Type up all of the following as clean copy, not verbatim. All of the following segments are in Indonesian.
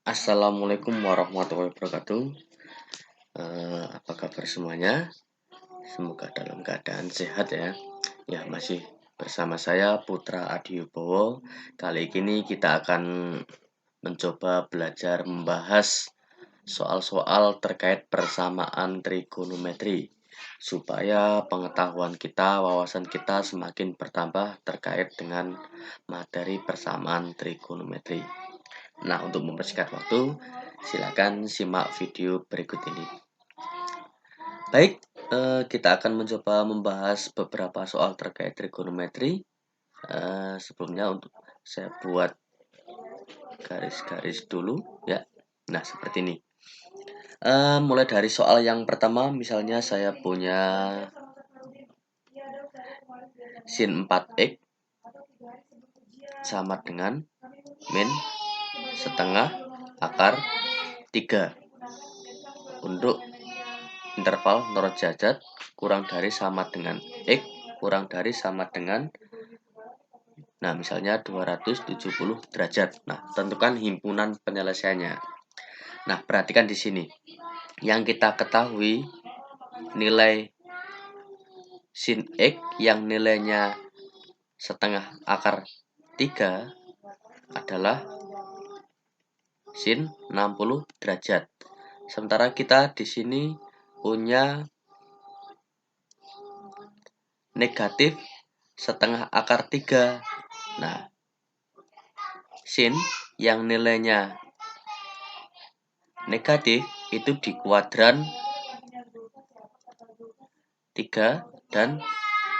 Assalamualaikum warahmatullahi wabarakatuh. Apa kabar semuanya? Semoga dalam keadaan sehat ya. Ya, masih bersama saya Putra Adiwibowo. Kali ini kita akan mencoba belajar membahas soal-soal terkait persamaan trigonometri supaya pengetahuan kita, wawasan kita semakin bertambah terkait dengan materi persamaan trigonometri. Nah, untuk mempersingkat waktu, silakan simak video berikut ini. Baik, kita akan mencoba membahas beberapa soal terkait trigonometri. Sebelumnya untuk saya buat garis-garis dulu ya. Nah, seperti ini. Mulai dari soal yang pertama, misalnya saya punya sin 4x sama dengan min setengah akar 3 untuk interval 0 derajat kurang dari sama dengan x kurang dari sama dengan, nah misalnya 270 derajat. Nah, tentukan himpunan penyelesaiannya. Nah, perhatikan di sini. Yang kita ketahui nilai sin x yang nilainya setengah akar 3 adalah sin 60 derajat. Sementara kita di sini punya negatif setengah akar 3. Nah, sin yang nilainya negatif itu di kuadran 3 dan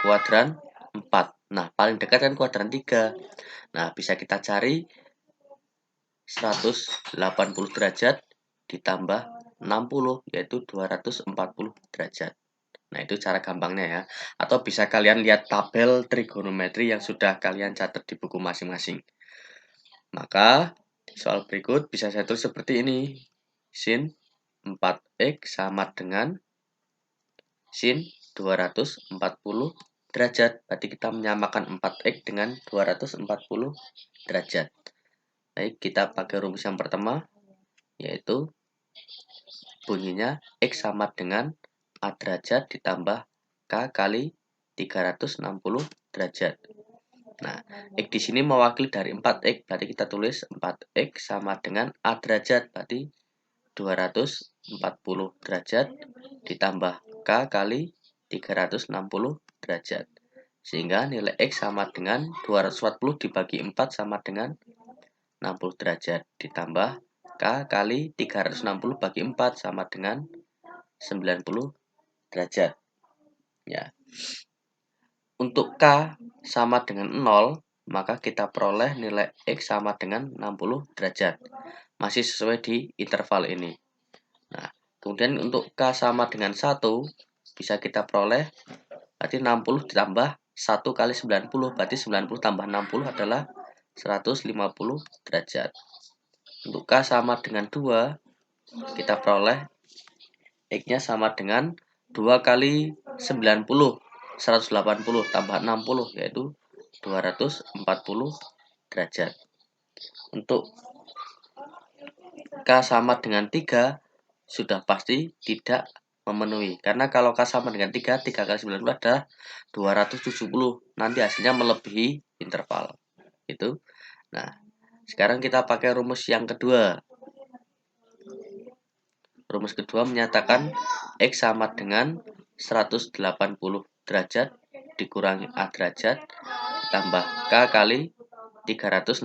kuadran 4. Nah, paling dekat kan kuadran 3. Nah, bisa kita cari 180 derajat ditambah 60, yaitu 240 derajat. Nah, itu cara gampangnya ya. Atau bisa kalian lihat tabel trigonometri yang sudah kalian catat di buku masing-masing. Maka, soal berikut bisa saya tulis seperti ini. Sin 4x sama dengan sin 240 derajat. Berarti kita menyamakan 4x dengan 240 derajat. Baik, kita pakai rumus yang pertama, yaitu bunyinya x sama dengan a derajat ditambah k kali 360 derajat. Nah, x di sini mewakili dari 4x, berarti kita tulis 4x sama dengan a derajat, berarti 240 derajat ditambah k kali 360 derajat. Sehingga nilai x sama dengan 240 dibagi 4 sama dengan 60 derajat ditambah k kali 360 bagi 4 sama dengan 90 derajat. Ya. Untuk k sama dengan 0, maka kita peroleh nilai x sama dengan 60 derajat. Masih sesuai di interval ini. Nah, kemudian untuk k sama dengan 1, bisa kita peroleh berarti 60 ditambah 1 kali 90, berarti 90 tambah 60 adalah 150 derajat. Untuk k sama dengan 2, kita peroleh x-nya sama dengan 2 kali 90, 180 tambah 60, yaitu 240 derajat. Untuk k sama dengan 3, sudah pasti tidak memenuhi. Karena kalau k sama dengan 3, 3 kali 90 adalah 270. Nanti hasilnya melebihi interval. Itu. Nah, sekarang kita pakai rumus yang kedua. Rumus kedua menyatakan x sama dengan 180 derajat dikurangi a derajat tambah k kali 360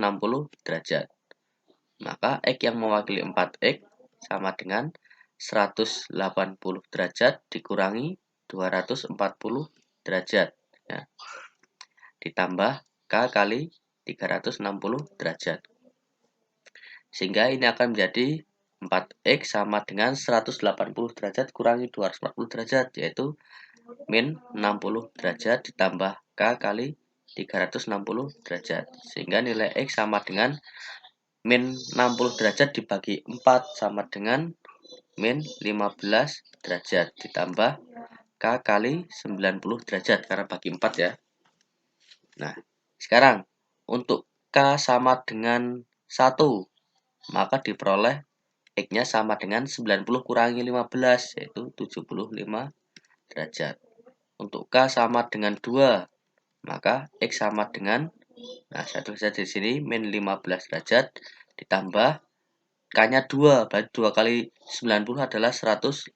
derajat. Maka x yang mewakili 4x sama dengan 180 derajat dikurangi 240 derajat ya. Ditambah k kali 360 derajat. Sehingga ini akan menjadi 4x sama dengan 180 derajat kurangi 240 derajat, yaitu min 60 derajat ditambah k kali 360 derajat. Sehingga nilai x sama dengan min 60 derajat dibagi 4 sama dengan min 15 derajat ditambah k kali 90 derajat karena bagi 4 ya. Nah, sekarang untuk k sama dengan 1, maka diperoleh X-nya sama dengan 90 kurangi 15, yaitu 75 derajat. Untuk K sama dengan 2, maka X sama dengan, nah saya tulis di sini, min 15 derajat, ditambah K-nya 2, berarti 2 kali 90 adalah 180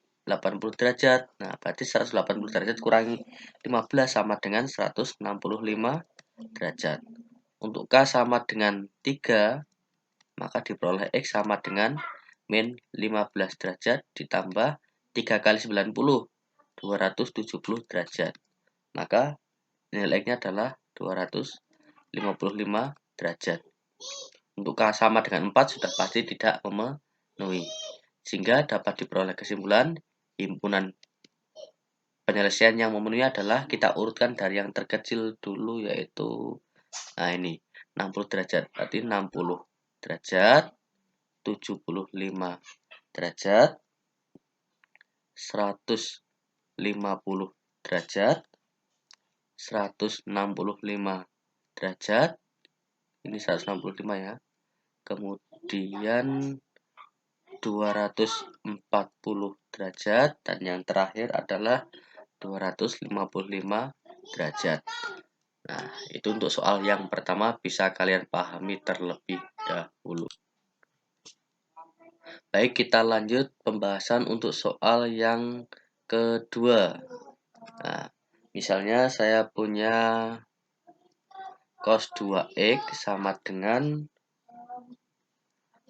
derajat. Nah, berarti 180 derajat kurangi 15 sama dengan 165 derajat. Untuk K sama dengan 3, maka diperoleh X sama dengan min 15 derajat ditambah 3 kali 90, 270 derajat. Maka nilai X-nya adalah 255 derajat. Untuk K sama dengan 4 sudah pasti tidak memenuhi. Sehingga dapat diperoleh kesimpulan himpunan penyelesaian yang memenuhi adalah kita urutkan dari yang terkecil dulu, yaitu nah ini 60 derajat. Berarti 60 derajat, 75 derajat, 150 derajat, 165 derajat. Ini 165 ya. Kemudian 240 derajat dan yang terakhir adalah 255 derajat. Nah, itu untuk soal yang pertama bisa kalian pahami terlebih dahulu. Baik, kita lanjut pembahasan untuk soal yang kedua. Nah, misalnya saya punya cos 2x sama dengan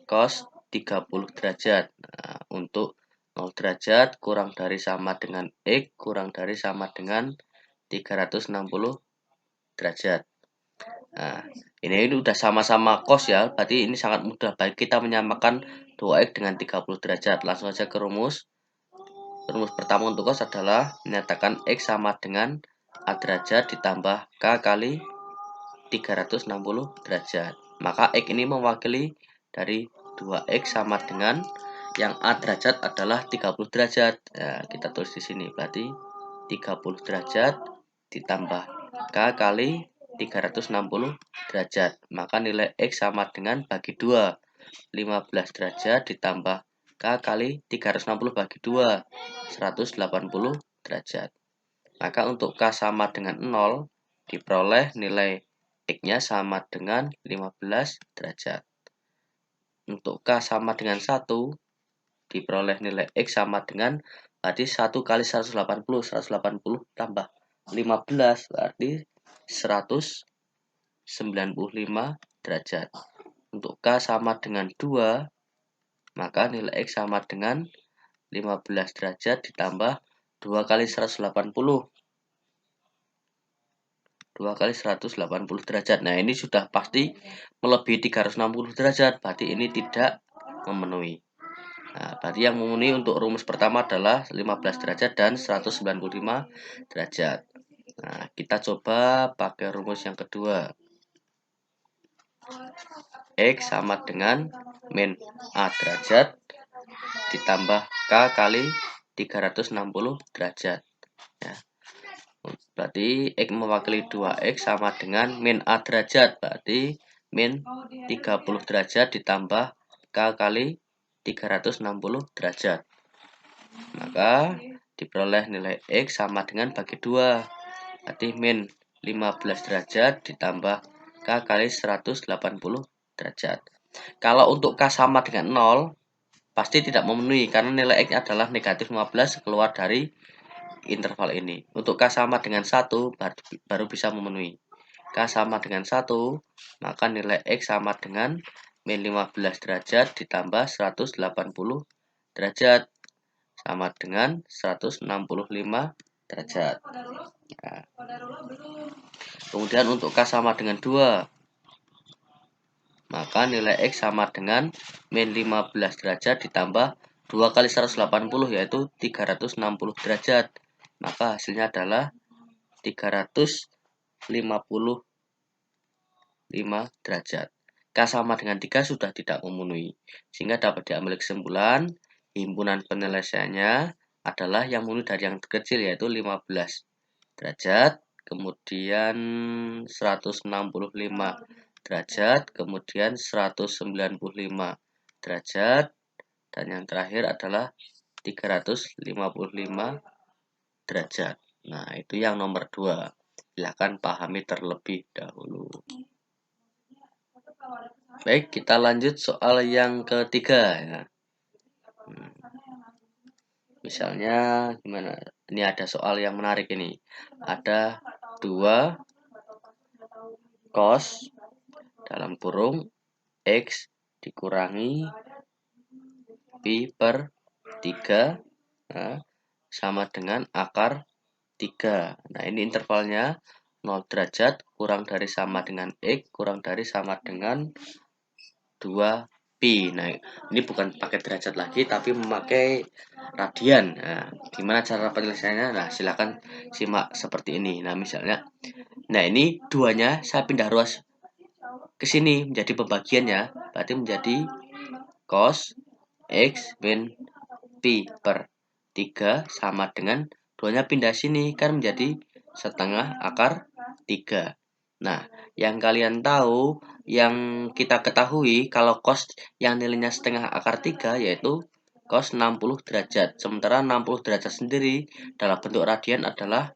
cos 30 derajat. Nah, untuk 0 derajat kurang dari sama dengan X kurang dari sama dengan 360 derajat. Nah, ini udah sama-sama cos ya, berarti ini sangat mudah. Baik, kita menyamakan 2x dengan 30 derajat. Langsung saja ke rumus. Rumus pertama untuk cos adalah menyatakan X sama dengan A derajat ditambah K kali 360 derajat. Maka X ini mewakili dari 2X sama dengan yang A derajat adalah 30 derajat. Ya, kita tulis di sini. Berarti 30 derajat ditambah K kali 360 derajat. Maka nilai X sama dengan bagi 2. 15 derajat ditambah K kali 360 bagi 2. 180 derajat. Maka untuk K sama dengan 0 diperoleh nilai X-nya sama dengan 15 derajat. Untuk K sama dengan 1 diperoleh nilai X sama dengan, berarti 1 kali 180 tambah 15 berarti 195 derajat. Untuk K sama dengan 2, maka nilai X sama dengan 15 derajat ditambah 2 kali 180. 2 kali 180 derajat. Nah, ini sudah pasti melebihi 360 derajat. Berarti ini tidak memenuhi. Nah, berarti yang memenuhi untuk rumus pertama adalah 15 derajat dan 195 derajat. Nah, kita coba pakai rumus yang kedua. X sama dengan min A derajat ditambah K kali 360 derajat. Ya. Berarti X mewakili 2X sama dengan min A derajat. Berarti min 30 derajat ditambah K kali 360 derajat. Maka diperoleh nilai X sama dengan bagi 2. Berarti min 15 derajat ditambah K kali 180 derajat. Kalau untuk K sama dengan 0, pasti tidak memenuhi karena nilai X adalah negatif 15 keluar dari interval ini. Untuk K sama dengan 1 baru bisa memenuhi. K sama dengan 1, maka nilai X sama dengan min 15 derajat ditambah 180 derajat sama dengan 165 derajat. Nah, kemudian untuk K sama dengan 2, maka nilai X sama dengan min 15 derajat ditambah 2 kali 180 yaitu 360 derajat. Maka hasilnya adalah 355 derajat. K sama dengan 3 sudah tidak memenuhi. Sehingga dapat diambil kesimpulan himpunan penyelesaiannya adalah yang memenuhi dari yang terkecil yaitu 15 derajat, kemudian 165 derajat, kemudian 195 derajat. Dan yang terakhir adalah 355 derajat. Nah, itu yang nomor 2. Silahkan pahami terlebih dahulu. Baik, kita lanjut soal yang ketiga ya. Misalnya gimana? Ini ada soal yang menarik ini. Ada 2 cos dalam kurung X dikurangi pi per 3 nah, sama dengan akar 3. Nah, ini intervalnya 0 derajat kurang dari sama dengan X kurang dari sama dengan 2 pi. Nah, ini bukan pakai derajat lagi tapi memakai radian. Nah, gimana cara penyelesaiannya? Nah, silakan simak seperti ini. Nah, misalnya ini duanya saya pindah ruas ke sini menjadi pembagiannya, berarti menjadi cos X min pi per 3 sama dengan duanya pindah sini kan menjadi setengah akar 3. Nah, yang kalian tahu, yang kita ketahui kalau cos yang nilainya setengah akar 3 yaitu cos 60 derajat. Sementara 60 derajat sendiri dalam bentuk radian adalah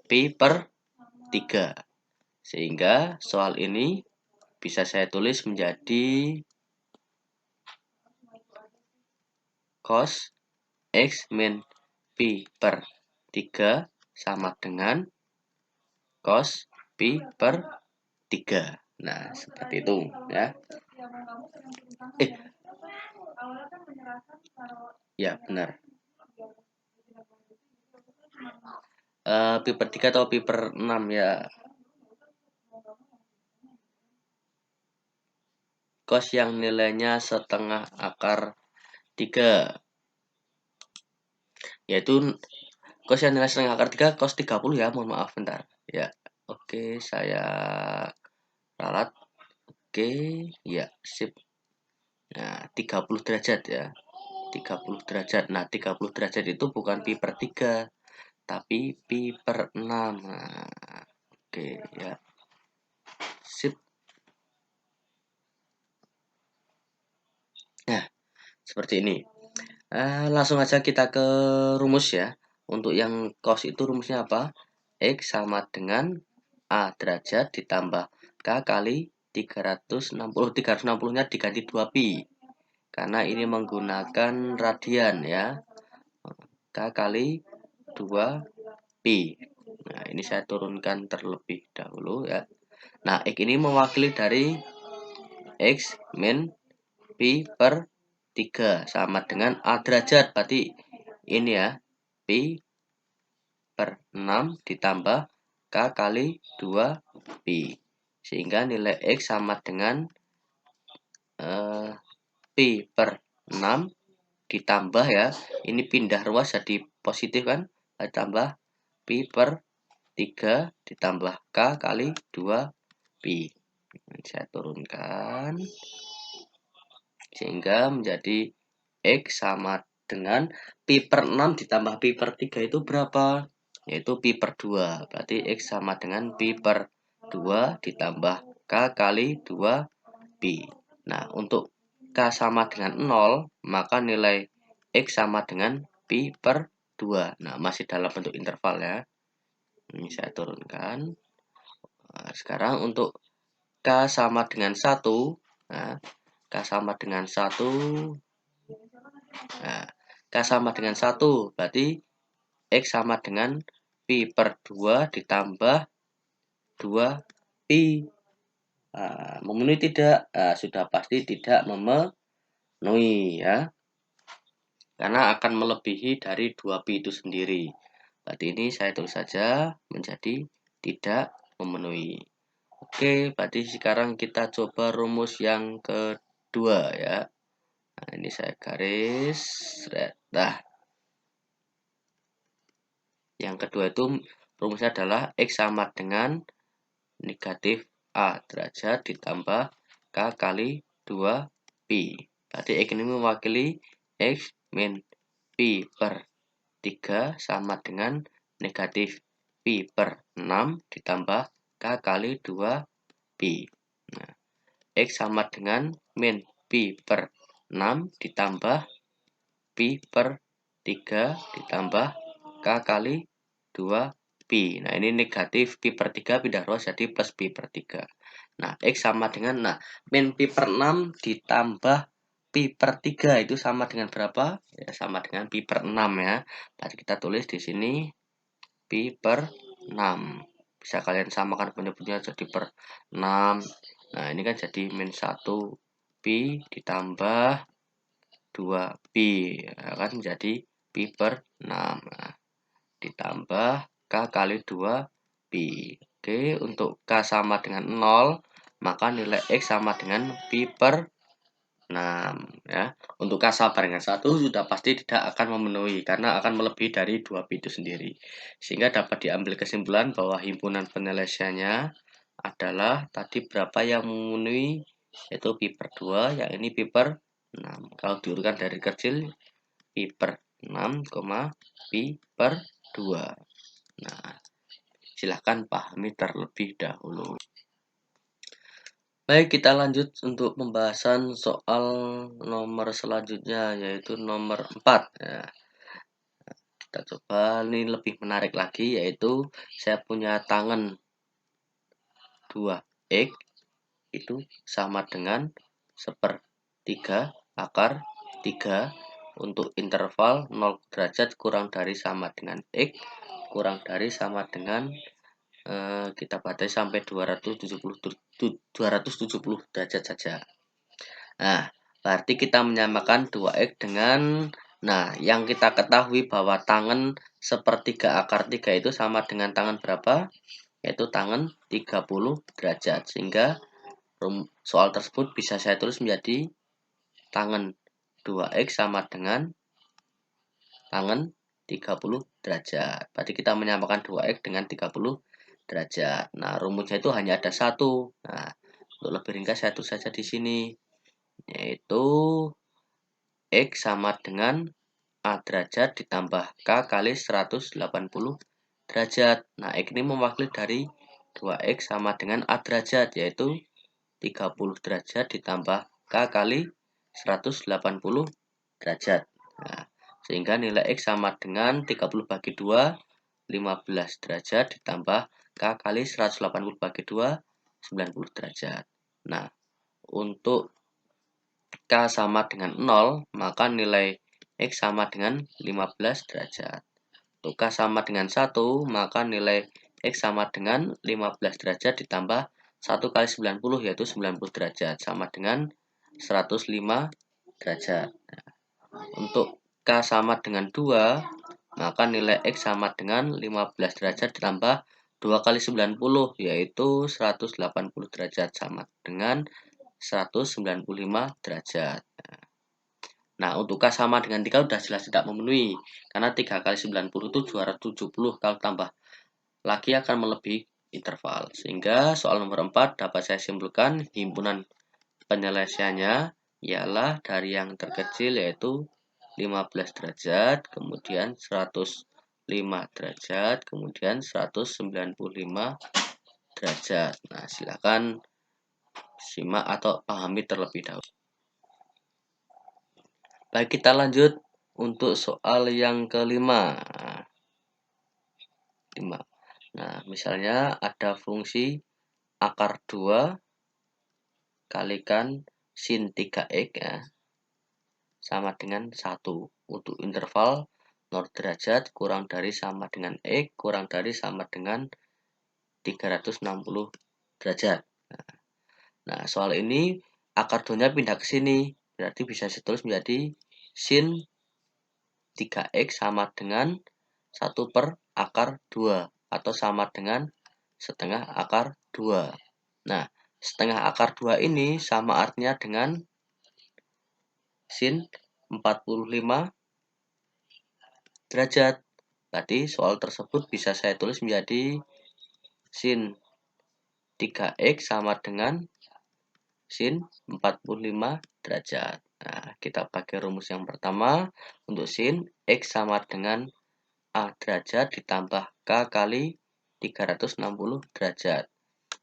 pi per 3. Sehingga soal ini bisa saya tulis menjadi cos X min pi per 3 sama dengan cos pi per 3. Nah, seperti itu ya. Ya, benar. Pi per 3 atau pi per 6 ya. Cos yang nilainya setengah akar 3. Yaitu cos yang nilai setengah akar 3 cos 30 ya, mohon maaf bentar. Ya, oke, saya ralat. Oke, ya, sip. Nah, 30 derajat ya. 30 derajat. Nah, 30 derajat itu bukan pi per 3, tapi pi per 6. Nah, oke ya. Sip. Nah, seperti ini. Langsung aja kita ke rumus ya. Untuk yang cos itu rumusnya apa? X sama dengan A derajat ditambah K kali 360. 360-nya diganti 2pi. Karena ini menggunakan radian ya. K kali 2pi. Nah, ini saya turunkan terlebih dahulu ya. Nah, X ini mewakili dari X min pi per 3 sama dengan A derajat. Berarti ini ya, pi per 6 ditambah K kali 2pi. Sehingga nilai X sama dengan pi per 6 ditambah ya. Ini pindah ruas jadi positif kan. Ditambah pi per 3 ditambah K kali 2pi. Saya turunkan. Sehingga menjadi X sama dengan pi per 6 ditambah pi per 3 itu berapa? Yaitu pi per 2. Berarti X sama dengan pi per 2 ditambah K kali 2pi. Nah, untuk K sama dengan 0, maka nilai X sama dengan pi per 2. Nah, masih dalam bentuk interval ya. Ini saya turunkan. Nah, sekarang untuk K sama dengan 1. Nah, K sama dengan 1. Nah, K sama dengan 1. Berarti X sama dengan pi per 2 ditambah 2pi. Memenuhi tidak? Sudah pasti tidak memenuhi ya. Karena akan melebihi dari 2pi itu sendiri. Berarti ini saya tulis saja menjadi tidak memenuhi. Oke, berarti sekarang kita coba rumus yang kedua ya. Nah, ini saya garis. Nah, yang kedua itu rumusnya adalah X sama dengan negatif A derajat ditambah K kali 2pi. Berarti X ini mewakili X min pi per 3 sama dengan negatif pi per 6 ditambah K kali 2pi. Nah, X sama dengan min pi per 6 ditambah Pi per 3 ditambah K kali 2 Pi. Nah, ini negatif Pi per 3 pindah ruas jadi plus Pi per 3. Nah, X sama dengan, min Pi per 6 ditambah Pi per 3 itu sama dengan berapa? Ya, sama dengan Pi per 6 ya. Tadi kita tulis di sini Pi per 6. Bisa kalian samakan penyebutnya jadi per 6. Nah, ini kan jadi min 1 Pi ditambah 2 Pi. Ya, kan jadi Pi per 6. Nah, ditambah K kali 2 Pi. Oke, untuk K sama dengan 0, maka nilai X sama dengan Pi per 6 ya. Untuk K sama dengan 1 sudah pasti tidak akan memenuhi karena akan melebihi dari 2 Pi itu sendiri. Sehingga dapat diambil kesimpulan bahwa himpunan penyelesaiannya adalah tadi berapa yang memenuhi, yaitu Pi per 2, yang ini Pi per 6. Kalau diurutkan dari kecil, Pi per 6, Pi per 2. Nah, silahkan pahami terlebih dahulu. Baik, kita lanjut untuk pembahasan soal nomor selanjutnya, yaitu nomor 4. Ya, kita coba, ini lebih menarik lagi, yaitu saya punya tangan 2X itu sama dengan 1/3 akar 3 untuk interval 0 derajat kurang dari sama dengan X kurang dari sama dengan kita batasi sampai 270 derajat saja. Nah, berarti kita menyamakan 2X dengan, yang kita ketahui bahwa tangan 1/3 akar 3 itu sama dengan tangan berapa? Yaitu tangan 30 derajat. Sehingga soal tersebut bisa saya tulis menjadi tangan 2X sama dengan tangan 30 derajat. Berarti kita menyamakan 2X dengan 30 derajat. Nah, rumusnya itu hanya ada satu. Nah, untuk lebih ringkas saya tulis saja di sini, yaitu X sama dengan A derajat ditambah K kali 180 derajat. Nah, X ini mewakili dari 2X sama dengan A derajat, yaitu 30 derajat ditambah K kali 180 derajat. Nah, sehingga nilai X sama dengan 30 bagi 2, 15 derajat ditambah K kali 180 bagi 2, 90 derajat. Nah, untuk K sama dengan 0, maka nilai X sama dengan 15 derajat. Untuk K sama dengan 1, maka nilai X sama dengan 15 derajat ditambah 1 kali 90, yaitu 90 derajat, sama dengan 105 derajat. Nah, untuk K sama dengan 2, maka nilai X sama dengan 15 derajat ditambah 2 kali 90, yaitu 180 derajat, sama dengan 195 derajat. Nah, untuk K sama dengan 3 sudah jelas tidak memenuhi, karena 3 kali 90 itu 270, kalau tambah lagi akan melebihi interval. Sehingga soal nomor 4 dapat saya simpulkan himpunan penyelesaiannya ialah dari yang terkecil yaitu 15 derajat, kemudian 105 derajat, kemudian 195 derajat. Nah, silakan simak atau pahami terlebih dahulu. Baik, kita lanjut untuk soal yang kelima. 5. Nah, misalnya ada fungsi akar 2 kalikan sin 3x ya, sama dengan 1 untuk interval 0 derajat kurang dari sama dengan X kurang dari sama dengan 360 derajat. Nah, soal ini akar 2-nya pindah ke sini, berarti bisa ditulis menjadi sin 3x sama dengan 1 per akar 2 atau sama dengan setengah akar 2. Nah, setengah akar 2 ini sama artinya dengan sin 45 derajat. Berarti soal tersebut bisa saya tulis menjadi sin 3x sama dengan sin 45 derajat. Nah, kita pakai rumus yang pertama. Untuk sin, X sama dengan A derajat ditambah K kali 360 derajat.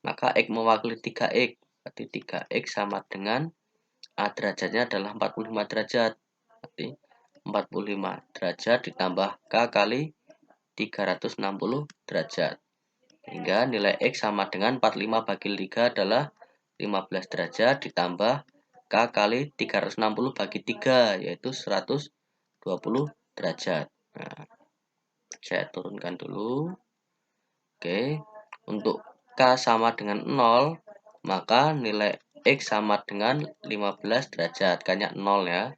Maka X mewakili 3X. Berarti 3X sama dengan A derajatnya adalah 45 derajat. Berarti 45 derajat ditambah K kali 360 derajat. Sehingga nilai X sama dengan 45 bagi 3 adalah 15 derajat ditambah K kali 360 bagi 3, yaitu 120 derajat. Nah, saya turunkan dulu. Oke, untuk K sama dengan 0, maka nilai X sama dengan 15 derajat, K-nya 0 ya.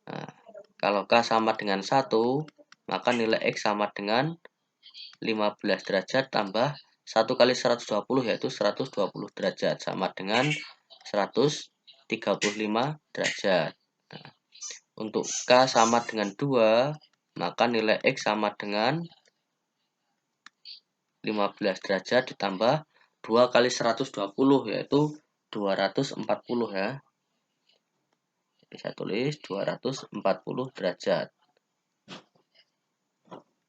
Nah, kalau K sama dengan 1, maka nilai X sama dengan 15 derajat tambah 1 kali 120, yaitu 120 derajat, sama dengan 135 derajat. Nah, untuk K sama dengan 2, maka nilai X sama dengan 15 derajat ditambah 2 kali 120, yaitu 240 ya. Jadi saya tulis 240 derajat.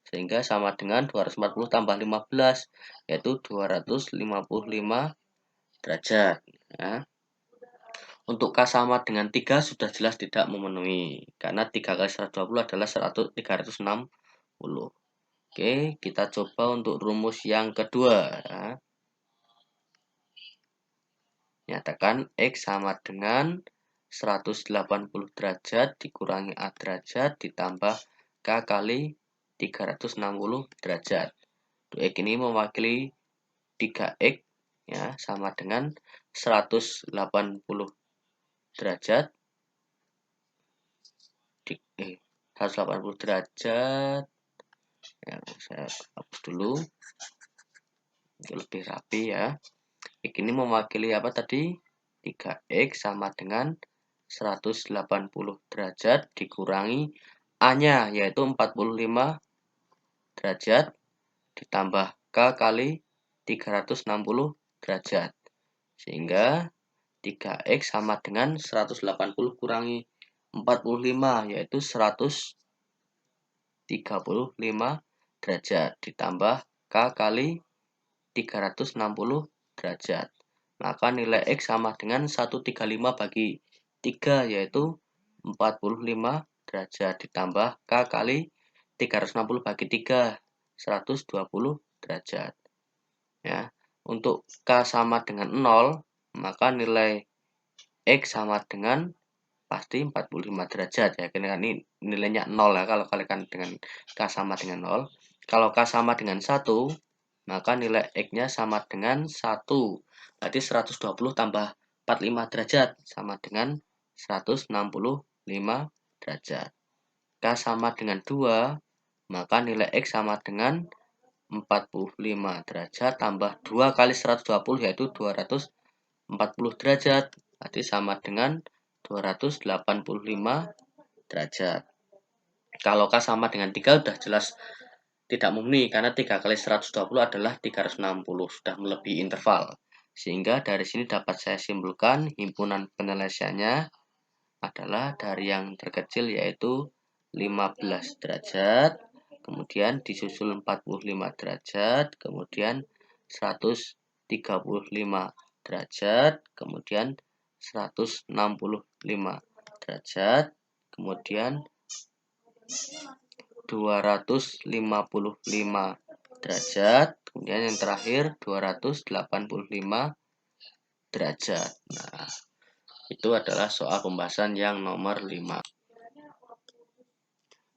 Sehingga sama dengan 240 tambah 15, yaitu 255 derajat. Ya. Untuk K sama dengan 3 sudah jelas tidak memenuhi, karena 3 kali 120 adalah 360. Oke, kita coba untuk rumus yang kedua. Ya. Nyatakan X sama dengan 180 derajat dikurangi A derajat ditambah K kali 360 derajat. X ini mewakili 3X ya, sama dengan 180 derajat 180 derajat ya, saya hapus dulu untuk lebih rapi ya. X ini mewakili apa tadi? 3X sama dengan 180 derajat dikurangi A-nya, yaitu 45 derajat ditambah K kali 360 derajat. Sehingga 3X sama dengan 180 kurangi 45, yaitu 135 derajat ditambah K kali 360 derajat. Maka nilai X sama dengan 135 bagi 3, yaitu 45 derajat ditambah K kali 360 bagi 3, 120 derajat. Ya. Untuk K sama dengan 0, maka nilai X sama dengan pasti 45 derajat ya. Karena ini nilainya 0 ya kalau kalikan dengan K sama dengan 0. Kalau K sama dengan 1, maka nilai X-nya sama dengan 1. Berarti 120 tambah 45 derajat sama dengan 165 derajat. K sama dengan 2, maka nilai X sama dengan 45 derajat tambah 2 kali 120, yaitu 240 derajat. Berarti sama dengan 285 derajat. Kalau K sama dengan 3 sudah jelas tidak memenuhi, karena 3 kali 120 adalah 360, sudah melebihi interval. Sehingga dari sini dapat saya simpulkan himpunan penyelesaiannya adalah dari yang terkecil yaitu 15 derajat, kemudian disusul 45 derajat, kemudian 135 derajat, kemudian 165 derajat, kemudian 255 derajat, kemudian yang terakhir 285 derajat. Nah, itu adalah soal pembahasan yang nomor 5.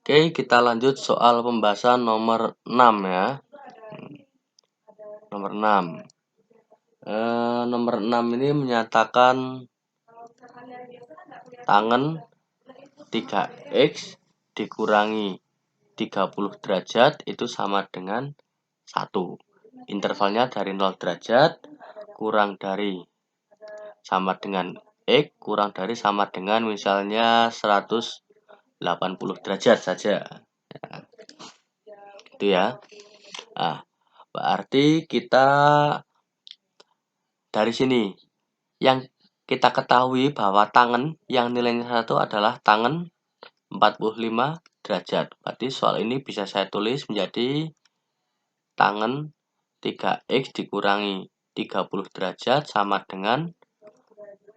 Oke, kita lanjut soal pembahasan nomor 6 ya. Nomor 6. Nomor 6 ini menyatakan tangen 3X dikurangi 30 derajat itu sama dengan 1. Intervalnya dari 0 derajat kurang dari sama dengan X kurang dari sama dengan misalnya 180 derajat saja. Ya. Itu ya. Nah, berarti kita dari sini yang kita ketahui bahwa tangen yang nilainya 1 adalah tangen 45 derajat. Berarti soal ini bisa saya tulis menjadi tangen 3X dikurangi 30 derajat sama dengan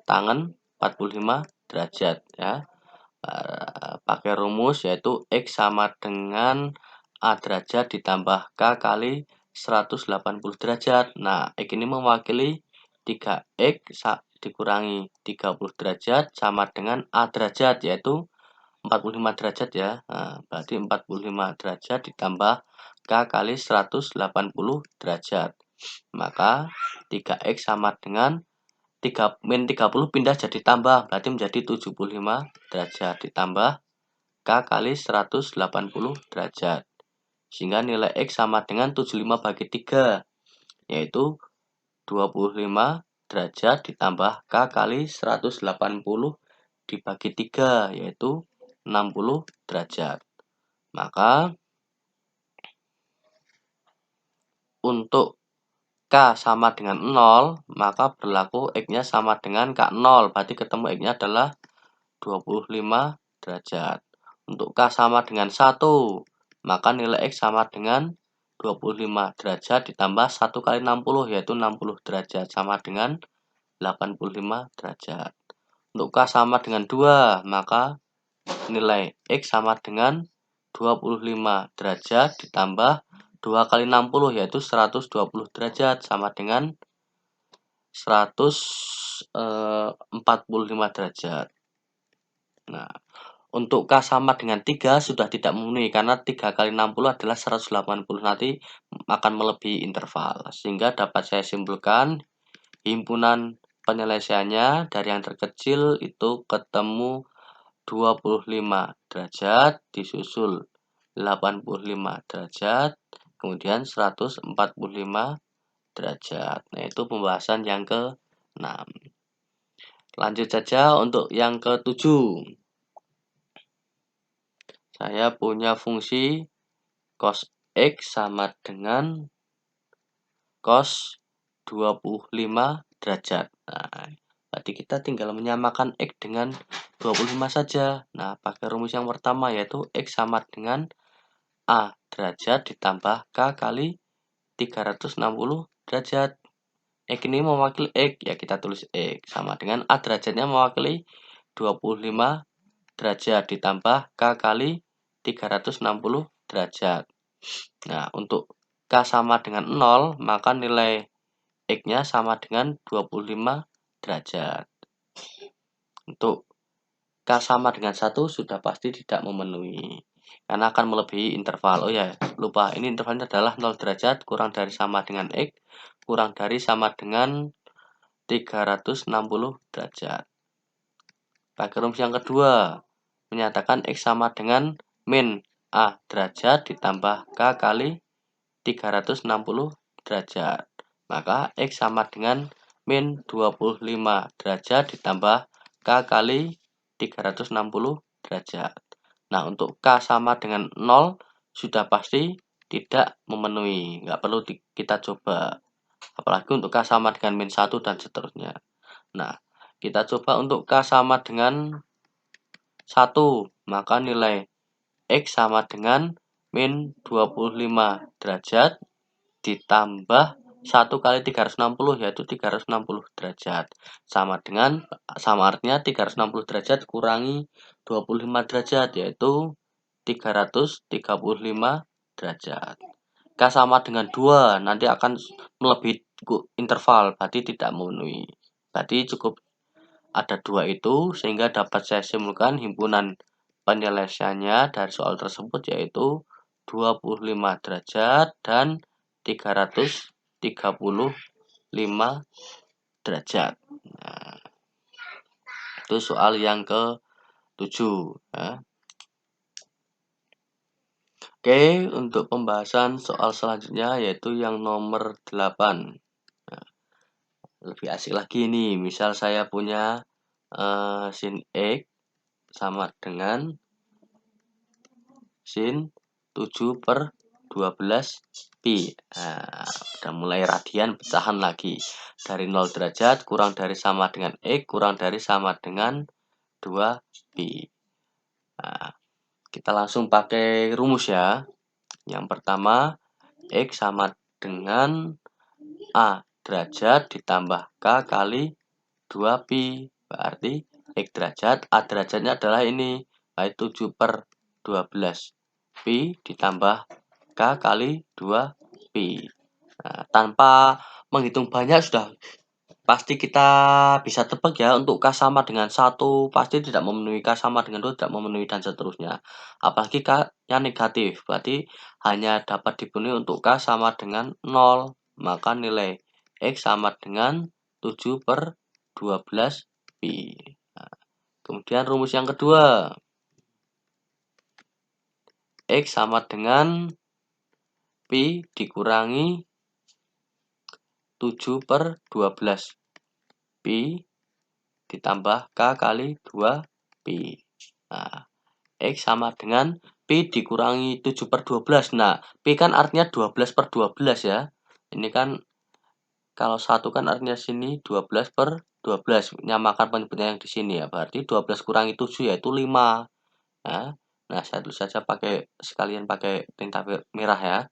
tangen 45 derajat ya. Pakai rumus yaitu X sama dengan A derajat ditambah K kali 180 derajat. Nah, X ini mewakili 3X dikurangi 30 derajat sama dengan A derajat yaitu 45 derajat ya. Nah, berarti 45 derajat ditambah K kali 180 derajat. Maka 3X sama dengan min 30 pindah jadi tambah, berarti menjadi 75 derajat ditambah K kali 180 derajat. Sehingga nilai X sama dengan 75 bagi 3, yaitu 25 derajat ditambah K kali 180 dibagi 3, yaitu 60 derajat. Maka untuk K sama dengan 0, maka berlaku X-nya sama dengan K0, berarti ketemu X-nya adalah 25 derajat. Untuk K sama dengan 1, maka nilai X sama dengan 25 derajat ditambah 1 kali 60, yaitu 60 derajat, sama dengan 85 derajat. Untuk K sama dengan 2, maka nilai X sama dengan 25 derajat ditambah 2 kali 60, yaitu 120 derajat, sama dengan 145 derajat. Nah, untuk K sama dengan 3 sudah tidak memenuhi, karena 3 kali 60 adalah 180, nanti akan melebihi interval. Sehingga dapat saya simpulkan, himpunan penyelesaiannya dari yang terkecil itu ketemu 25 derajat, disusul 85 derajat, kemudian 145 derajat. Nah, itu pembahasan yang ke-6. Lanjut saja untuk yang ke-7. Saya punya fungsi cos X sama dengan cos 25 derajat. Nah, berarti kita tinggal menyamakan X dengan 25 saja. Nah, pakai rumus yang pertama yaitu X sama dengan A derajat ditambah K kali 360 derajat. X ini mewakili X, ya kita tulis X. Sama dengan A derajatnya mewakili 25 derajat ditambah K kali 360 derajat. Nah, untuk K sama dengan 0, maka nilai X-nya sama dengan 25 derajat. Untuk K sama dengan 1 sudah pasti tidak memenuhi, karena akan melebihi interval. Oh ya, lupa, ini intervalnya adalah 0 derajat kurang dari sama dengan X, kurang dari sama dengan 360 derajat. Pakai rumus yang kedua, menyatakan X sama dengan min A derajat ditambah K kali 360 derajat. Maka X sama dengan min 25 derajat ditambah K kali 360 derajat. Nah, untuk K sama dengan 0 sudah pasti tidak memenuhi, nggak perlu kita coba. Apalagi untuk K sama dengan min 1 dan seterusnya. Nah, kita coba untuk K sama dengan 1, maka nilai X sama dengan min 25 derajat ditambah 1 kali 360, yaitu 360 derajat. Sama artinya 360 derajat kurangi 25 derajat, yaitu 335 derajat. K sama dengan 2, nanti akan melebihi interval, berarti tidak memenuhi. Berarti cukup ada 2 itu, sehingga dapat saya simpulkan himpunan penyelesaiannya dari soal tersebut yaitu 25 derajat dan 335 derajat. Nah, itu soal yang ke-7 ya. Oke, untuk pembahasan soal selanjutnya yaitu yang nomor 8. Nah, lebih asik lagi nih, misal saya punya sin X sama dengan sin 7/12 pi. Nah, udah mulai radian pecahan lagi. Dari 0 derajat kurang dari sama dengan X kurang dari sama dengan 2 pi. Nah, kita langsung pakai rumus ya. Yang pertama, X sama dengan A derajat ditambah K kali 2 pi. Berarti X derajat, A derajatnya adalah ini, yaitu 7/12. Pi ditambah K kali 2Pi. Nah, tanpa menghitung banyak sudah pasti kita bisa tebak ya, untuk K sama dengan 1 pasti tidak memenuhi, K sama dengan 2 tidak memenuhi, dan seterusnya. Apalagi K yang negatif, berarti hanya dapat dipenuhi untuk K sama dengan 0. Maka nilai X sama dengan 7/12 Pi. Nah, kemudian rumus yang kedua. X sama dengan Pi dikurangi 7/12 Pi ditambah K kali 2Pi. Nah, X sama dengan Pi dikurangi 7/12. Nah, Pi kan artinya 12/12 ya. Ini kan kalau 1 kan artinya sini 12/12. Nyamakan penyebutan yang di sini ya. Berarti 12 kurangi 7 yaitu 5. Nah, saya tulis saja sekalian pakai tinta merah ya.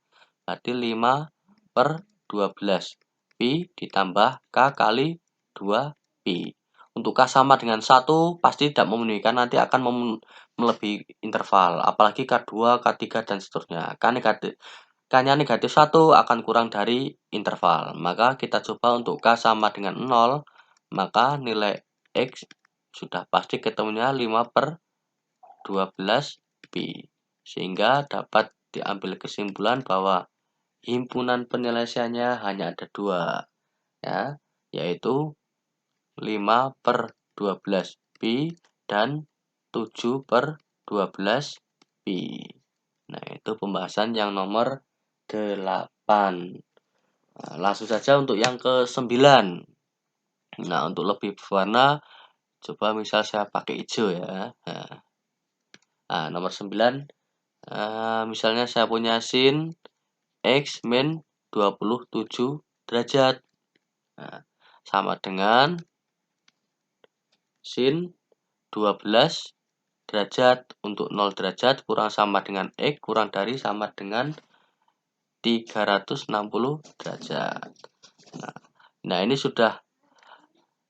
Berarti 5/12 Pi ditambah K kali 2Pi. Untuk K sama dengan 1 pasti tidak memenuhi, kan nanti akan melebihi interval. Apalagi K2, K3, dan seterusnya. K-nya negatif 1 akan kurang dari interval. Maka kita coba untuk K sama dengan 0. Maka nilai X sudah pasti ketemunya 5/12 Pi. Sehingga dapat diambil kesimpulan bahwa himpunan penyelesaiannya hanya ada 2, ya, yaitu 5/12 Pi dan 7/12 Pi. Nah, itu pembahasan yang nomor 8. Nah, langsung saja untuk yang ke-9. Nah, untuk lebih berwarna, coba misal saya pakai hijau ya. Nah, nomor 9, misalnya saya punya sin X min 27 derajat. Nah, sama dengan sin 12 derajat. Untuk 0 derajat kurang sama dengan X kurang dari sama dengan 360 derajat. Nah, ini sudah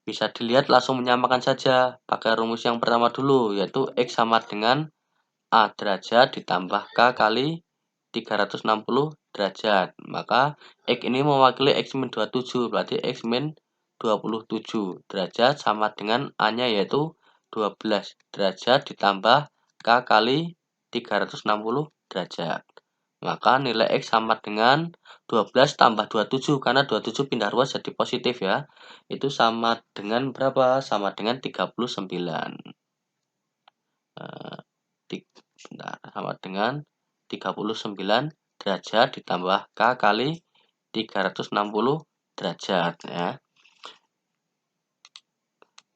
bisa dilihat, langsung menyamakan saja. Pakai rumus yang pertama dulu, yaitu X sama dengan A derajat ditambah K kali 360 derajat. Maka X ini mewakili X min 27, berarti X min 27 derajat sama dengan A-nya yaitu 12 derajat ditambah K kali 360 derajat. Maka nilai X sama dengan 12 tambah 27, karena 27 pindah ruas jadi positif ya. Itu sama dengan berapa? Sama dengan 39. Sama dengan 39 derajat ditambah K kali 360 derajat ya.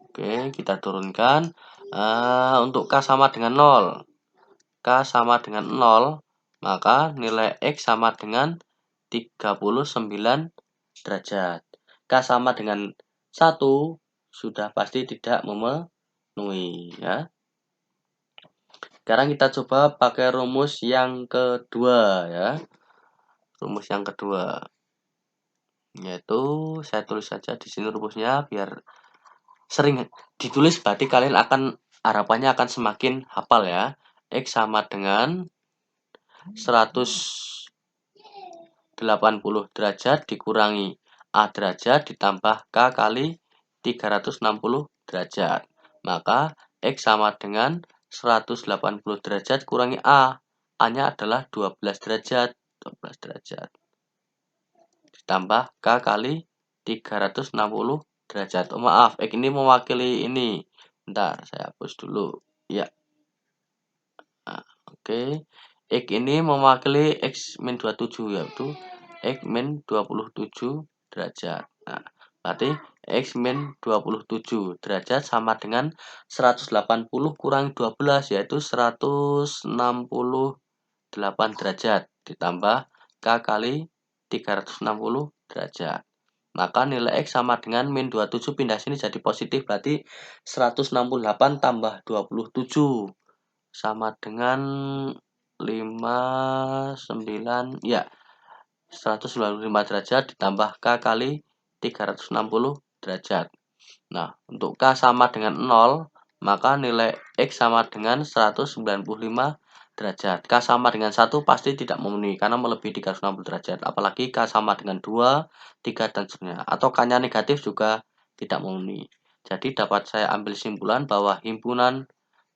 Oke, kita turunkan. Untuk K sama dengan 0. K sama dengan 0, maka nilai X sama dengan 39 derajat. K sama dengan 1 sudah pasti tidak memenuhi ya. Sekarang kita coba pakai rumus yang kedua ya. Rumus yang kedua, yaitu saya tulis saja di sini rumusnya biar sering ditulis, berarti kalian harapannya akan semakin hafal ya. X sama dengan 180 derajat dikurangi A derajat ditambah K kali 360 derajat. Maka X sama dengan 180 derajat kurangi A. A-nya adalah 12 derajat. 12 derajat. Ditambah K kali 360 derajat. Oh, maaf, X ini mewakili ini. Bentar, saya hapus dulu. Ya. Nah, oke. X ini mewakili X min 27, yaitu X min 27 derajat. Nah, berarti X min 27 derajat sama dengan 180 kurang 12, yaitu 168 derajat. Ditambah K kali 360 derajat. Maka nilai X sama dengan min 27 pindah sini jadi positif. Berarti 168 tambah 27 sama dengan 59 ya, 195 derajat ditambah K kali 360 derajat. Nah, untuk K sama dengan 0, maka nilai X sama dengan 195 derajat. K sama dengan 1 pasti tidak memenuhi karena melebihi 360 derajat. Apalagi K sama dengan 2, 3, dan seterusnya. Atau K-nya negatif juga tidak memenuhi. Jadi dapat saya ambil simpulan bahwa himpunan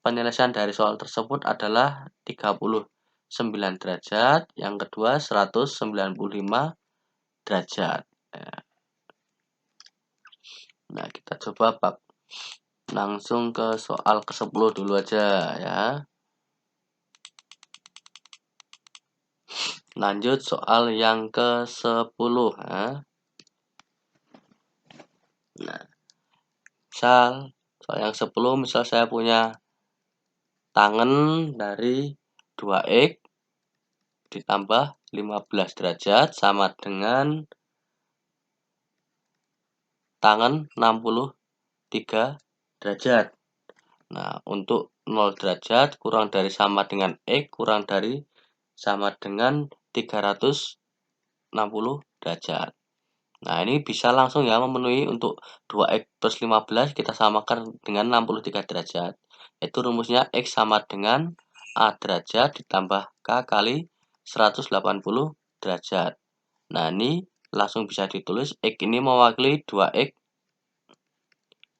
penyelesaian dari soal tersebut adalah 39 derajat, yang kedua 195 derajat. Nah, kita coba langsung ke soal ke-10 dulu aja ya. Lanjut soal yang ke-10 ya. Nah, soal yang 10 misal saya punya tangen dari 2x ditambah 15 derajat sama dengan tangen 63 derajat. Nah, untuk 0 derajat kurang dari sama dengan X kurang dari sama dengan 360 derajat. Nah, ini bisa langsung ya memenuhi untuk 2x plus 15 kita samakan dengan 63 derajat. Itu rumusnya X sama dengan A derajat ditambah K kali 180 derajat. Nah, ini langsung bisa ditulis X ini mewakili 2x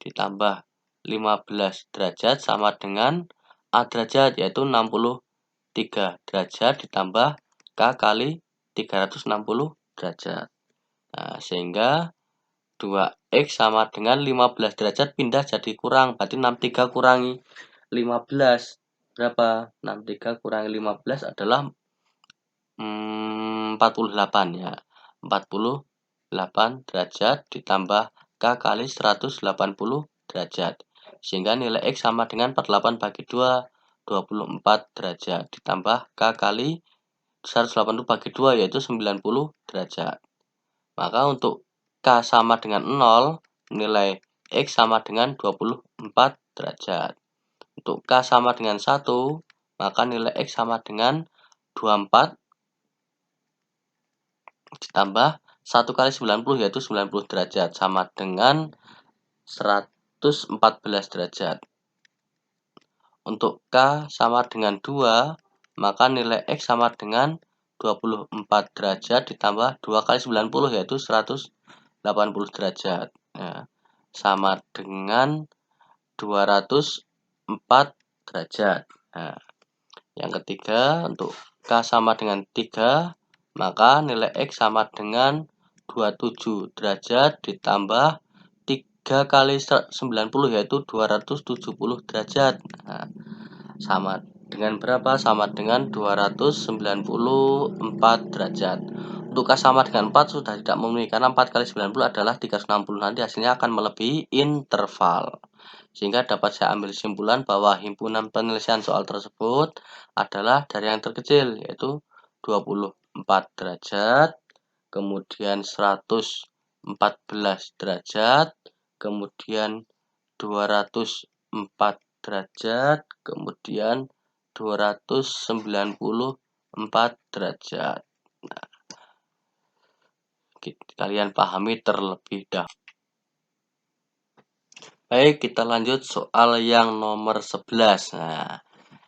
ditambah 15 derajat sama dengan A derajat yaitu 63 derajat ditambah K kali 360 derajat. Nah, sehingga 2x sama dengan 15 derajat pindah jadi kurang. Berarti 63 kurangi 15. Berapa? 63 kurangi 15 adalah 48 ya. 48 derajat ditambah K kali 180 derajat. Sehingga nilai X sama dengan 48 bagi 2. 24 derajat ditambah K kali 180 bagi 2 yaitu 90 derajat. Maka untuk K sama dengan 0, nilai X sama dengan 24 derajat. Untuk K sama dengan 1, maka nilai X sama dengan 24 ditambah 1 kali 90 yaitu 90 derajat sama dengan 114 derajat. Untuk K sama dengan 2, maka nilai X sama dengan 24 derajat ditambah 2 kali 90 yaitu 180 derajat. Ya, sama dengan 204 derajat. Nah, yang ketiga untuk K sama dengan 3, maka nilai X sama dengan 27 derajat ditambah 3 kali 90 yaitu 270 derajat. Nah, sama dengan berapa? Sama dengan 294 derajat. Untuk K sama dengan 4 sudah tidak memenuhi karena 4 kali 90 adalah 360. Nanti hasilnya akan melebihi interval. Sehingga dapat saya ambil kesimpulan bahwa himpunan penyelesaian soal tersebut adalah dari yang terkecil yaitu 24 derajat, kemudian 114 derajat, kemudian 204 derajat, kemudian 294 derajat. Nah, kalian pahami terlebih dahulu. Baik, kita lanjut soal yang nomor 11. Nah,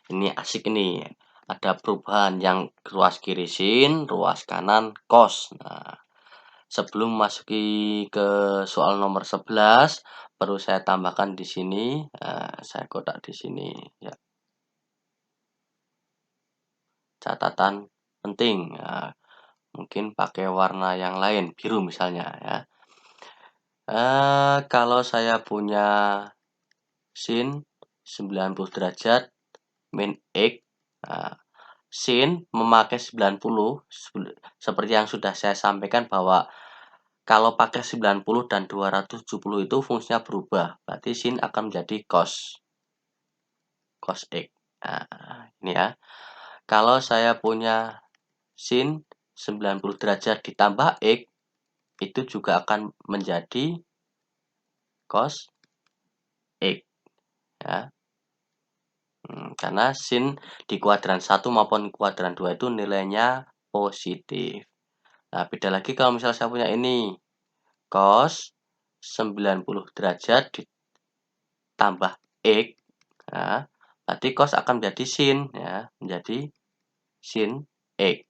ini asik nih. Ada perubahan yang ruas kiri sin, ruas kanan cos. Nah, sebelum masuki ke soal nomor 11, perlu saya tambahkan di sini. Nah, saya kotak di sini ya. Catatan penting. Nah, mungkin pakai warna yang lain, biru misalnya ya. Kalau saya punya sin 90 derajat min X, nah, sin memakai 90 seperti yang sudah saya sampaikan bahwa kalau pakai 90 dan 270 itu fungsinya berubah. Berarti sin akan menjadi cos X. Nah, ini ya. Kalau saya punya sin 90 derajat ditambah X, itu juga akan menjadi cos X. Ya. Karena sin di kuadran 1 maupun kuadran 2 itu nilainya positif. Nah, beda lagi kalau misalnya saya punya ini. Cos 90 derajat ditambah X, Nah, berarti cos akan menjadi sin ya, menjadi sin X.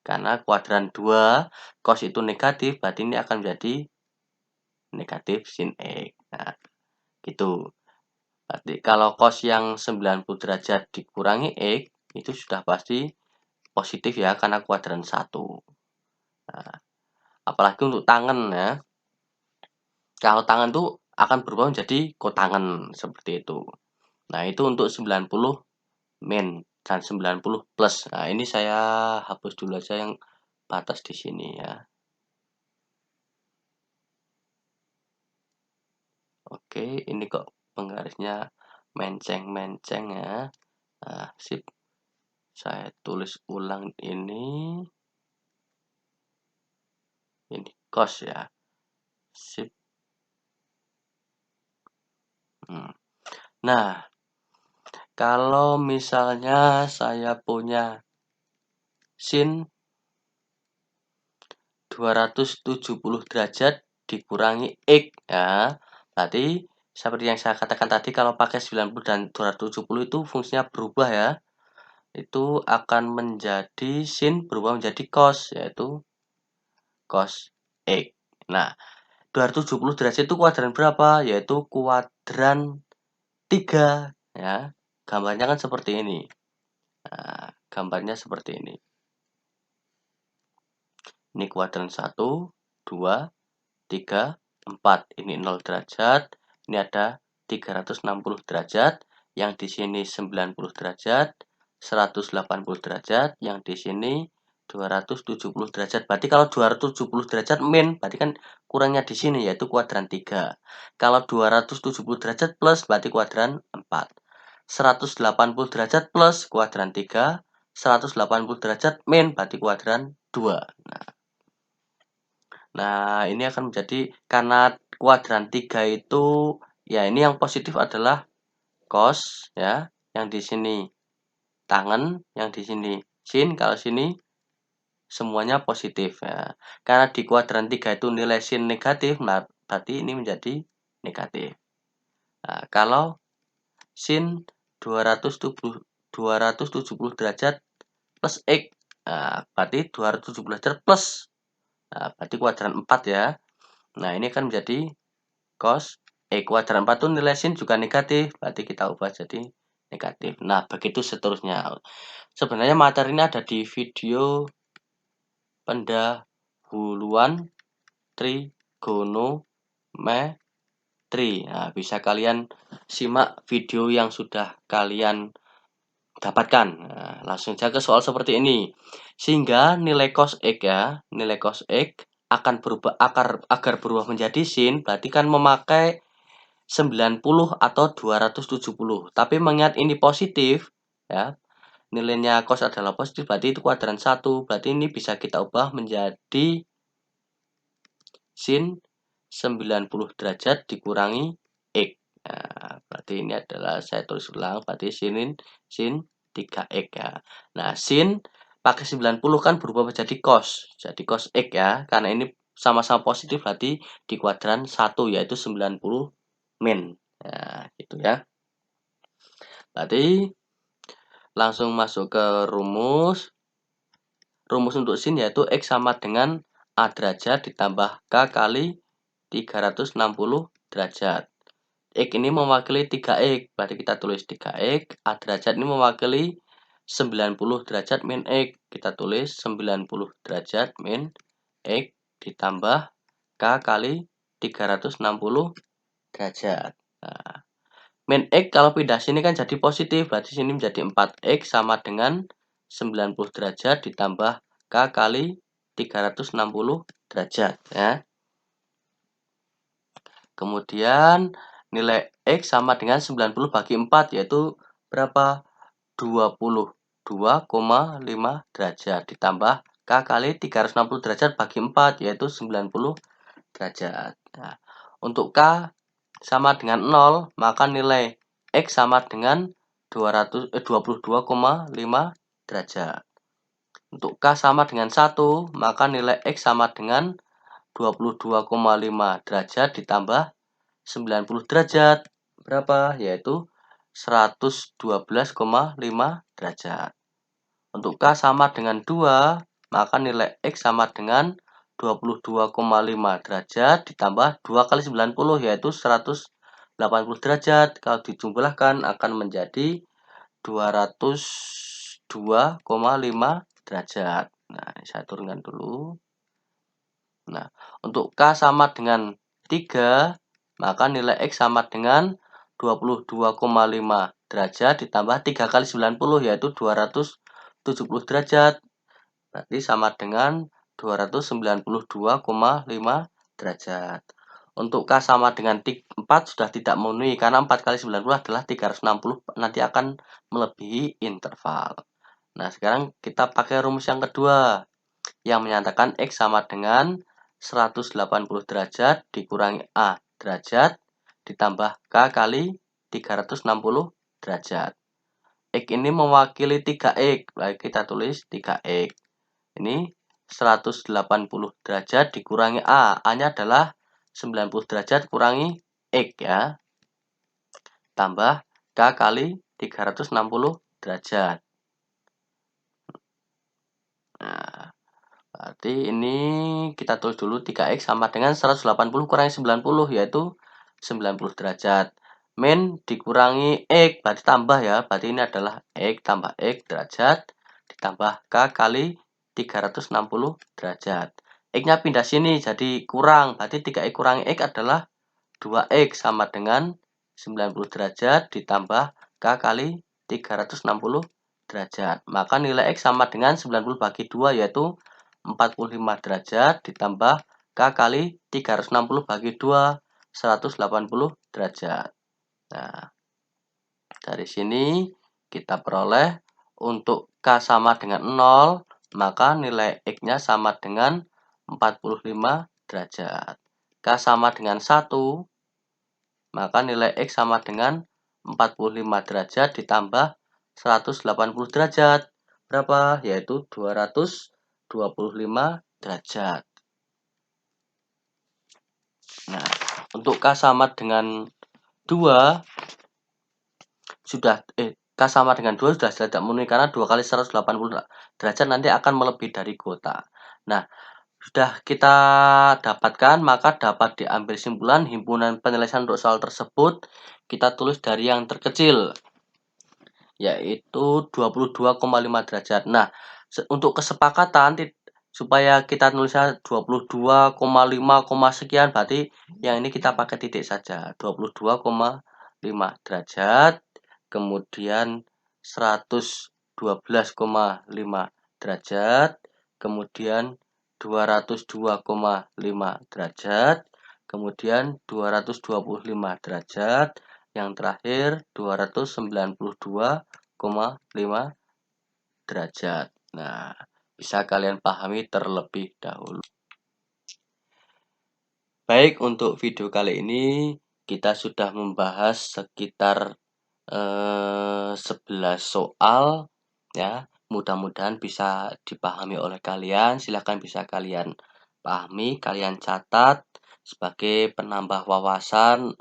Karena kuadran 2 cos itu negatif, berarti ini akan menjadi negatif sin X. Nah, gitu. Berarti kalau cos yang 90 derajat dikurangi X, itu sudah pasti positif ya, karena kuadran 1. Nah, apalagi untuk tangen ya. Kalau tangan tuh akan berubah menjadi kotangen, seperti itu. Nah, itu untuk 90 min dan 90 plus. Nah, ini saya hapus dulu aja yang batas di sini ya. Oke, ini kok penggarisnya menceng-menceng ya. Nah, sip. Saya tulis ulang ini. Ini cos ya. Sip. Nah, kalau misalnya saya punya sin 270 derajat dikurangi X ya. Berarti seperti yang saya katakan tadi, kalau pakai 90 dan 270 itu fungsinya berubah ya. Itu akan menjadi sin berubah menjadi cos, yaitu cos X. Nah, 270 derajat itu kuadran berapa? Yaitu kuadran 3 ya. Gambarnya kan seperti ini. Nah, gambarnya seperti ini. Ini kuadran 1, 2, 3, 4. Ini 0 derajat. Ini ada 360 derajat. Yang di sini 90 derajat. 180 derajat. Yang di sini 270 derajat. Berarti kalau 270 derajat min, berarti kan kurangnya di sini, yaitu kuadran 3. Kalau 270 derajat plus, berarti kuadran 4. 180 derajat plus kuadran 3. 180 derajat min, berarti kuadran 2. Nah, ini akan menjadi, karena kuadran 3 itu, ya ini yang positif adalah cos ya, yang di sini tangen, yang di sini sin, kalau sini semuanya positif ya. Karena di kuadran 3 itu nilai sin negatif, nah berarti ini menjadi negatif. Nah, kalau sin 270 derajat plus X, nah, berarti 270 derajat plus, nah, berarti kuadran 4 ya. Nah, ini akan menjadi cos kuadran 4 itu nilai sin juga negatif, berarti kita ubah jadi negatif. Nah, begitu seterusnya. Sebenarnya materi ini ada di video pendahuluan trigonometri. Nah, bisa kalian simak video yang sudah kalian dapatkan. Nah, langsung saja ke soal seperti ini. Sehingga nilai cos X ya, nilai cos X akan berubah agar berubah menjadi sin, berarti kan memakai 90 atau 270. Tapi mengingat ini positif ya, nilainya cos adalah positif, berarti itu kuadran 1. Berarti ini bisa kita ubah menjadi sin 90 derajat dikurangi X. Nah, berarti ini adalah, saya tulis ulang, berarti sin 3X ya. Nah, sin pakai 90 kan berubah menjadi cos. Jadi cos X ya. Karena ini sama-sama positif, berarti di kuadran 1, yaitu 90 min. Nah, gitu ya. Berarti langsung masuk ke rumus. Rumus untuk sin yaitu X sama dengan A derajat ditambah K kali 360 derajat. X ini mewakili 3X, berarti kita tulis 3X. A derajat ini mewakili 90 derajat min X, kita tulis 90 derajat min X ditambah K kali 360 derajat. Nah, min X kalau pindah sini kan jadi positif, berarti sini menjadi 4X sama dengan 90 derajat ditambah K kali 360 derajat ya. Kemudian nilai X sama dengan 90 bagi 4, yaitu berapa? 22,5 derajat ditambah K kali 360 derajat bagi 4, yaitu 90 derajat. Nah, untuk K sama dengan 0, maka nilai X sama dengan 22,5 derajat. Untuk K sama dengan 1, maka nilai X sama dengan 22,5 derajat ditambah 90 derajat. Berapa? Yaitu 112,5 derajat. Untuk K sama dengan 2, maka nilai X sama dengan 22,5 derajat ditambah 2 kali 90 yaitu 180 derajat. Kalau dijumlahkan akan menjadi 202,5 derajat. Nah, saya turunkan dulu. Nah, untuk K sama dengan 3, maka nilai X sama dengan 22,5 derajat ditambah 3 kali 90 yaitu 270 derajat. Berarti sama dengan 292,5 derajat. Untuk K sama dengan 4 sudah tidak memenuhi karena 4 kali 90 adalah 360, nanti akan melebihi interval. Nah, sekarang kita pakai rumus yang kedua yang menyatakan X sama dengan 180 derajat dikurangi A derajat ditambah K kali 360 derajat. X ini mewakili 3X, baik kita tulis 3X. Ini 180 derajat dikurangi A. A-nya adalah 90 derajat kurangi X ya. Tambah K kali 360 derajat. Nah, berarti ini kita tulis dulu 3X sama dengan 180 kurangi 90 yaitu 90 derajat. Min dikurangi X berarti tambah ya. Berarti ini adalah X tambah X derajat ditambah K kali 360 derajat. X-nya pindah sini jadi kurang. Berarti 3X kurangi X adalah 2X sama dengan 90 derajat ditambah K kali 360 derajat. Maka nilai X sama dengan 90 bagi 2 yaitu 45 derajat ditambah K kali 360 bagi 2 180 derajat. Nah, dari sini kita peroleh untuk K sama dengan 0, maka nilai X-nya sama dengan 45 derajat. K sama dengan 1, maka nilai X sama dengan 45 derajat ditambah 180 derajat. Berapa? Yaitu 225 derajat. Nah, untuk K sama dengan 2 sudah K sama dengan 2 sudah tidak memenuhi karena 2 kali 180 derajat nanti akan melebihi dari kuota. Nah, sudah kita dapatkan, maka dapat diambil simpulan himpunan penyelesaian untuk soal tersebut kita tulis dari yang terkecil, yaitu 22,5 derajat. Nah, untuk kesepakatan supaya kita nulisnya 22,5, sekian, berarti yang ini kita pakai titik saja. 22,5 derajat, kemudian 112,5 derajat, kemudian 202,5 derajat, kemudian 225 derajat, yang terakhir 292,5 derajat. Nah, bisa kalian pahami terlebih dahulu. Baik, untuk video kali ini kita sudah membahas sekitar 11 soal ya. Mudah-mudahan bisa dipahami oleh kalian. Silahkan bisa kalian pahami, kalian catat sebagai penambah wawasan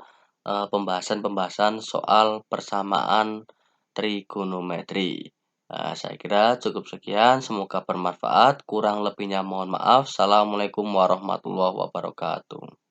pembahasan-pembahasan soal persamaan trigonometri. Nah, saya kira cukup sekian. Semoga bermanfaat. Kurang lebihnya mohon maaf. Assalamualaikum warahmatullahi wabarakatuh.